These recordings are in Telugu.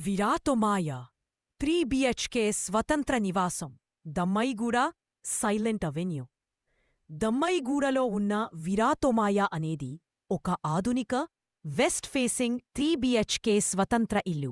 విరాతోమాయ 3 BHK స్వతంత్ర నివాసం దమ్మాయిగూడ సైలెంట్ అవెన్యూ. దమ్మాయిగూడలో ఉన్న విరాతోమాయ అనేది ఒక ఆధునిక వెస్ట్ ఫేసింగ్ 3 BHK స్వతంత్ర ఇల్లు.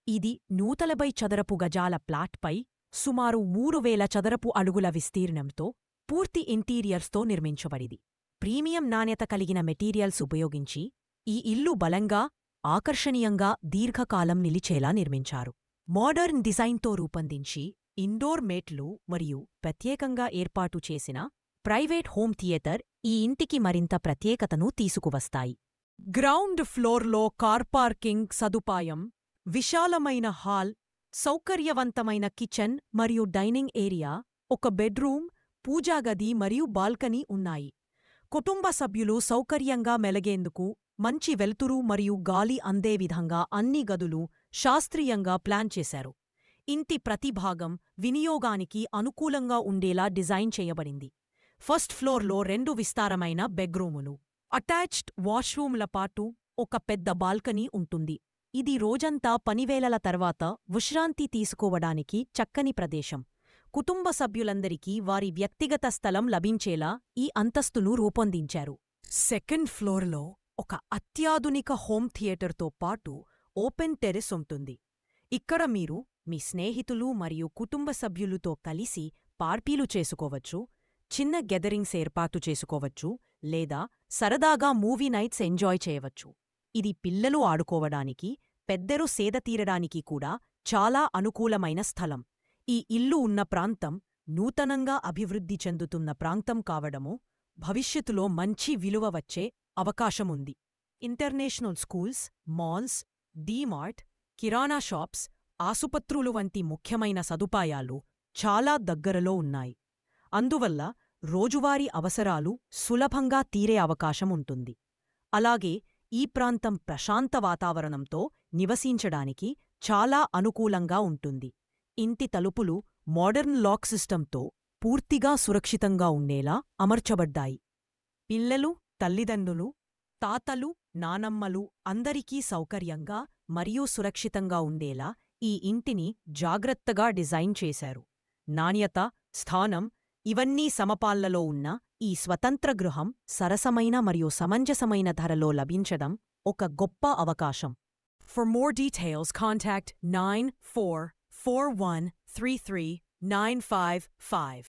ఇది 140 చదరపు గజాల ప్లాట్పై సుమారు 3000 చదరపు అడుగుల విస్తీర్ణంతో పూర్తి ఇంటీరియర్స్తో నిర్మించబడిది. ప్రీమియం నాణ్యత కలిగిన మెటీరియల్స్ ఉపయోగించి ఈ ఇల్లు బలంగా, ఆకర్షణీయంగా దీర్ఘకాలం నిలిచేలా నిర్మించారు. మోడర్న్ డిజైన్తో రూపొందించి ఇండోర్ మేట్లు మరియు ప్రత్యేకంగా ఏర్పాటు చేసిన ప్రైవేట్ హోమ్ థియేటర్ ఈ ఇంటికి మరింత ప్రత్యేకతను తీసుకువస్తాయి. గ్రౌండ్ ఫ్లోర్లో కార్ పార్కింగ్ సదుపాయం, విశాలమైన హాల్, సౌకర్యవంతమైన కిచెన్ మరియు డైనింగ్ ఏరియా, ఒక బెడ్రూమ్, పూజాగది మరియు బాల్కనీ ఉన్నాయి. కుటుంబ సభ్యులు సౌకర్యంగా మెలగేందుకు మంచి వెలుతురు మరియు గాలి అందే విధంగా అన్ని గదులు శాస్త్రీయంగా ప్లాన్ చేశారు. ఇంటి ప్రతి భాగం వినియోగానికి అనుకూలంగా ఉండేలా డిజైన్ చేయబడింది. ఫస్ట్ ఫ్లోర్లో 2 విస్తారమైన బెడ్రూములు, అటాచ్డ్ వాష్రూమ్ల పాటు ఒక పెద్ద బాల్కనీ ఉంటుంది. ఇది రోజంతా పనివేళల తర్వాత విశ్రాంతి తీసుకోవడానికి చక్కని ప్రదేశం. కుటుంబ సభ్యులందరికీ వారి వ్యక్తిగత స్థలం లభించేలా ఈ అంతస్తును రూపొందించారు. సెకండ్ ఫ్లోర్లో ఒక అత్యాధునిక హోమ్ థియేటర్తో పాటు ఓపెన్ టెరెస్ ఉంటుంది. ఇక్కడ మీరు మీ స్నేహితులు మరియు కుటుంబ సభ్యులతో కలిసి పార్టీలు చేసుకోవచ్చు, చిన్న గెదరింగ్స్ ఏర్పాటు చేసుకోవచ్చు లేదా సరదాగా మూవీ నైట్స్ ఎంజాయ్ చేయవచ్చు. ఇది పిల్లలు ఆడుకోవడానికి, పెద్దరు సేద తీరడానికి కూడా చాలా అనుకూలమైన స్థలం. ఈ ఇల్లు ఉన్న ప్రాంతం నూతనంగా అభివృద్ధి చెందుతున్న ప్రాంతం కావడమూ భవిష్యత్తులో మంచి విలువ వచ్చే అవకాశముంది. ఇంటర్నేషనల్ స్కూల్స్, మాల్స్, డీమార్ట్, కిరాణా షాప్స్, ఆసుపత్రులు వంటి ముఖ్యమైన సదుపాయాలు చాలా దగ్గరలో ఉన్నాయి. అందువల్ల రోజువారీ అవసరాలు సులభంగా తీరే అవకాశముంటుంది. అలాగే ఈ ప్రాంతం ప్రశాంత వాతావరణంతో నివసించడానికి చాలా అనుకూలంగా ఉంటుంది. ఇంటి తలుపులు మోడర్న్ లాక్ సిస్టంతో పూర్తిగా సురక్షితంగా ఉండేలా అమర్చబడ్డాయి. పిల్లలు, తల్లిదండ్రులు, తాతలు, నానమ్మలు అందరికీ సౌకర్యంగా మరియు సురక్షితంగా ఉండేలా ఈ ఇంటిని జాగ్రత్తగా డిజైన్ చేశారు. నాణ్యత, స్థానం ఇవన్నీ సమపాళ్లలో ఉన్న ఈ స్వతంత్ర గృహం సరసమైన మరియు సమంజసమైన ధరలో లభించడం ఒక గొప్ప అవకాశం. For more details, contact 9441339555.